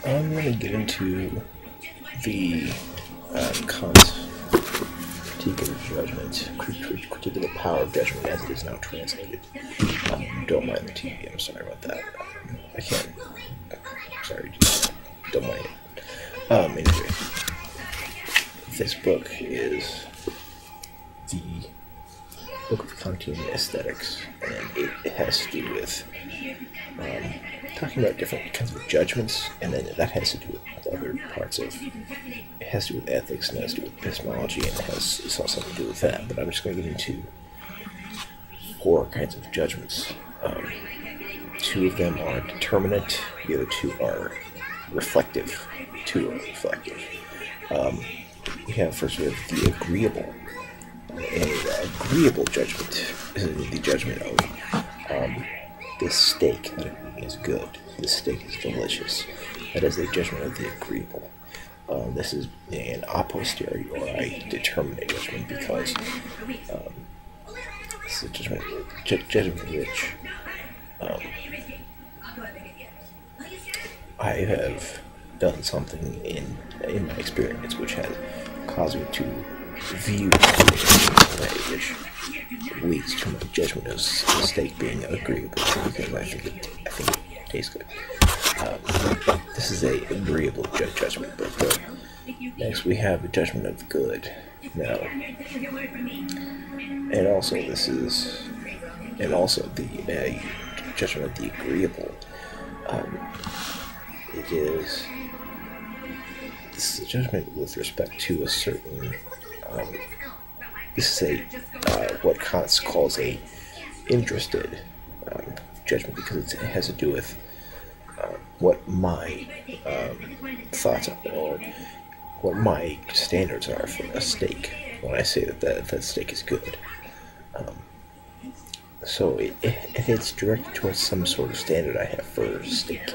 I'm going to get into the Kant's critique of judgment, critique of the power of judgment as it is now translated. Don't mind the TV, I'm sorry about that. I can't. Sorry, just don't mind it. Anyway, this book is the book of Kantian Aesthetics, and it has to do with talking about different kinds of judgments, and then that has to do with other parts of it has to do with ethics, and it has to do with epistemology, and it's all something to do with that. But I'm just going to get into 4 kinds of judgments. 2 of them are determinate, the other 2 are reflective. 2 are reflective. We have the agreeable. An agreeable judgment is the judgment of this steak that is good. This steak is delicious. That is the judgment of the agreeable. This is an a posteriori determinate judgment because this is a judgment which I have done something in my experience which has caused me to view something in a way which leads to my judgment of the steak being agreeable because I think it tastes good. This is a agreeable judgment, but next we have the judgment of good. Now, and also the judgment of the agreeable. This is a judgment with respect to a certain. This is what Kant calls a interested judgment because it has to do with what my thoughts are or what my standards are for a steak when I say that steak is good. So it's directed towards some sort of standard I have for steak.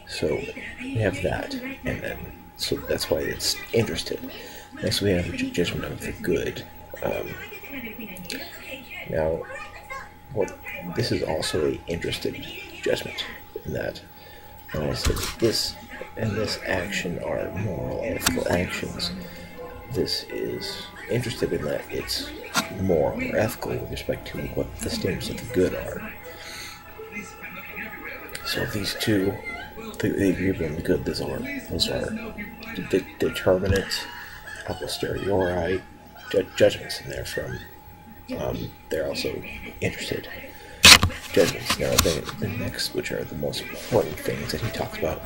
So we have that, and then so that's why it's interested. Next we have the judgment of the good. Now, this is also an interested judgment in that when I said this and this action are moral and ethical actions, this is interested in that it's moral or ethical with respect to what the standards of the good are. So these 2, the agreeable and the good, those are determinate a posteriori judgments, and they're also interested judgments. Now, the next, which are the most important things that he talks about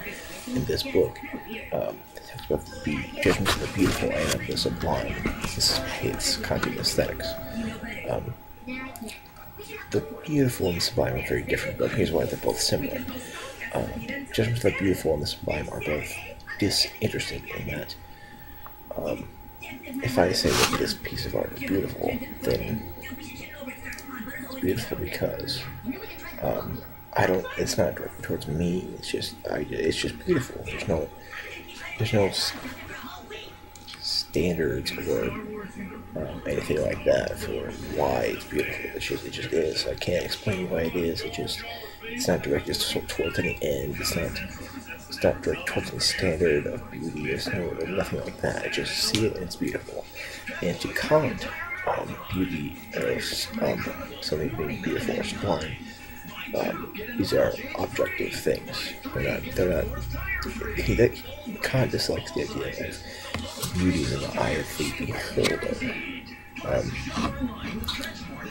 in this book, he talks about the judgments of the beautiful and of the sublime. It's Kantian Aesthetics. The beautiful and the sublime are very different, but here's why they're both similar. Judgments of the beautiful and the sublime are both disinterested in that. If I say that this piece of art is beautiful, then it's beautiful because it's not directed towards me. It's just beautiful. There's no standards or anything like that for why it's beautiful. It just is. I can't explain why it is. It's not directed towards any end. It's not directed towards any standard of beauty. There's nothing like that. I just see it and it's beautiful. And to Kant, beauty is something being beautiful or sublime. These are objective things. Kant dislikes the idea of beauty is in the eye of the beholder.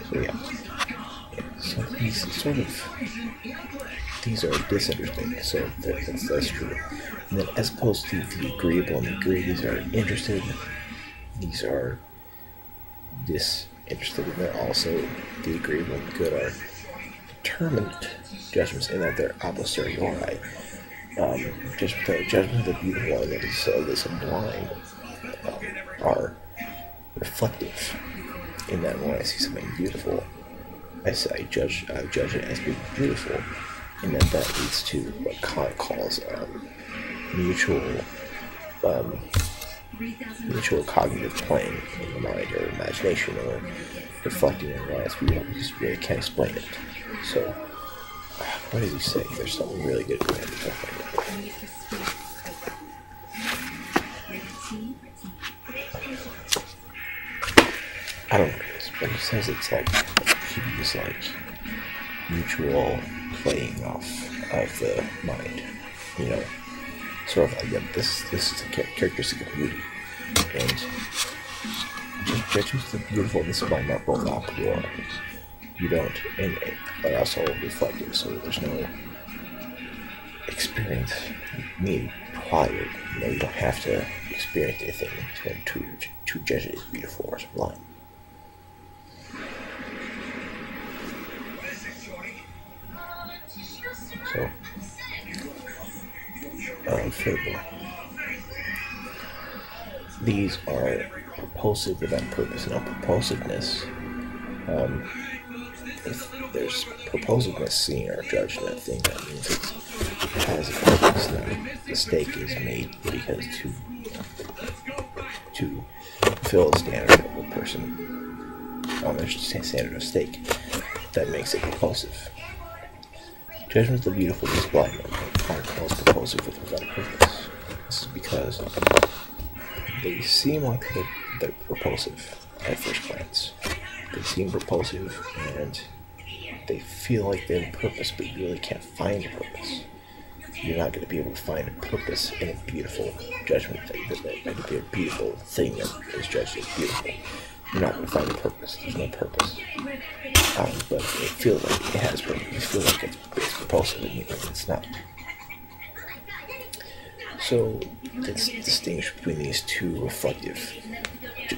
So yeah. So these are disinterested, so that's true. And then as opposed to the agreeable and the good, these are interested, these are disinterested, and then also the agreeable and the good are determined judgments in that they're a posteriori. Judgment of the beautiful and the sublime are reflective in that when I see something beautiful, I judge it as being beautiful, and that leads to what Kant calls mutual cognitive playing in the mind or imagination or reflecting on why it's beautiful because we really can't explain it. So what did he say? There's something really good for him. I don't know what it is, but he says it's like he's like mutual playing off of the mind, you know, sort of like, yeah, this is a characteristic of beauty, and just judgments the beautiful and the sublime are both optical. You don't, and are also reflective, so there's no experience needed prior. You know, you don't have to experience anything to judge it as beautiful or sublime. So, further, these are propulsive without purpose. Now, propulsiveness, if there's propulsiveness seen or judged in that thing, that means it has a purpose. Now, the stake is made because to fulfill the standard of a person on their standard of stake, that makes it propulsive. Judgments of the beautiful and sublime aren't most propulsive without a purpose. This is because they seem like they're propulsive at first glance. They seem propulsive and they feel like they have a purpose, but you really can't find a purpose. You're not going to be able to find a purpose in a beautiful judgment thing. There's going to be a beautiful thing that is judged as beautiful. You're not going to find a purpose. There's no purpose. But it feels like it has purpose. It feels like it's propulsive, and it's not. So let's distinguish between these two reflective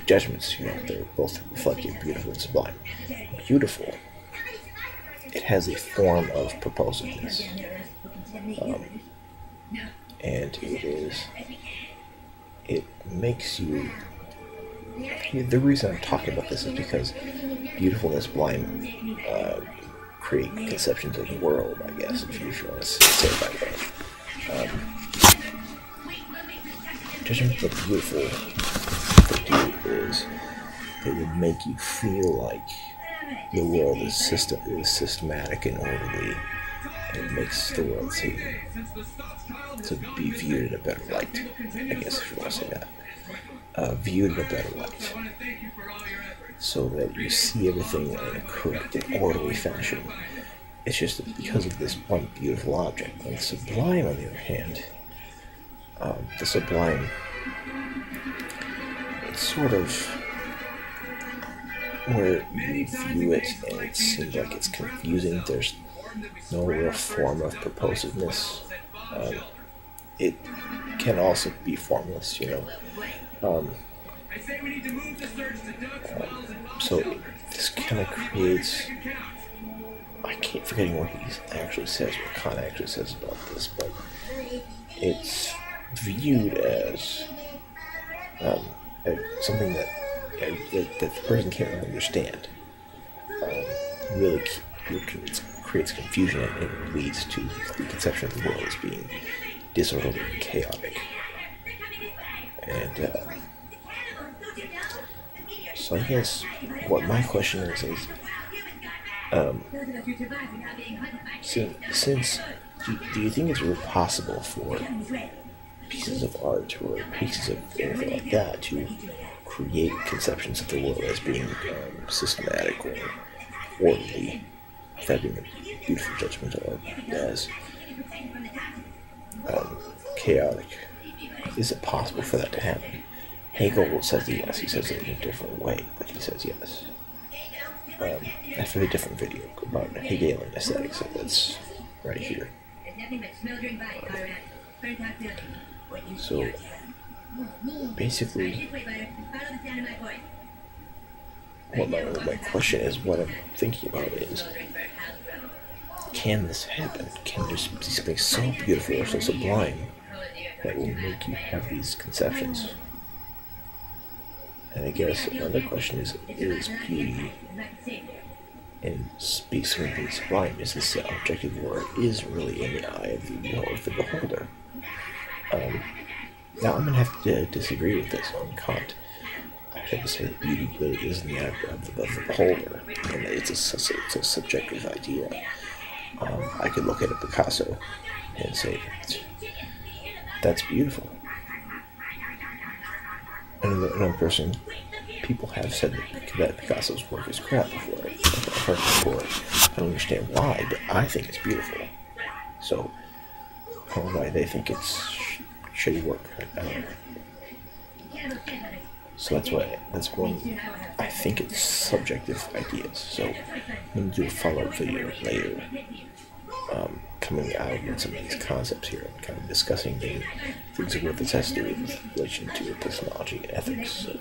judgments. You know, they're both reflective, beautiful, and sublime. Beautiful, it has a form of propulsiveness, and it makes you. The reason I'm talking about this is because beautiful and sublime create conceptions of the world, I guess, if you want to say it that way. Judgment of the beautiful, what they do is they would make you feel like the world is systematic and orderly, and it makes the world seem to be viewed in a better light, I guess, if you want to say that. Viewed in a better light, so that you see everything in a correct and orderly fashion. It's just that because of this one beautiful object. And the sublime, on the other hand, the sublime, it's sort of where you view it and it seems like it's confusing. There's no real form of propulsiveness. It can also be formless, you know. So this kind of creates, I keep forgetting what he actually says, what Kant actually says about this, but it's viewed as something that the person can't really understand. Really, it creates confusion and it leads to the conception of the world as being disorderly and chaotic. And so I guess what my question is since do you think it's really possible for pieces of art or pieces of anything like that to create conceptions of the world as being systematic or orderly, without being a beautiful judgment, or as chaotic? Is it possible for that to happen? Hegel says yes. He says it in a different way, but he says yes. That's a very different video about Hegelian aesthetics, so that's right here. So basically, what my question is, what I'm thinking about is, can this happen? Can there be something so beautiful or so sublime that will make you have these conceptions? And I guess another question is beauty, and speaks of being sublime, is this objective work is really in the eye of the beholder. Now I'm going to have to disagree with this on Kant. I have to say that beauty really is in the eye of the beholder, and that it's a subjective idea. I could look at a Picasso and say that's beautiful. Another person, people have said that Picasso's work is crap before. I've heard it before. I don't understand why, but I think it's beautiful. So, I don't know why they think it's shitty work. So that's one, I think it's subjective ideas. So, I'm going to do a follow-up video later, coming out with some of these concepts here and kind of discussing things of what this has to do with relation to epistemology and ethics. So.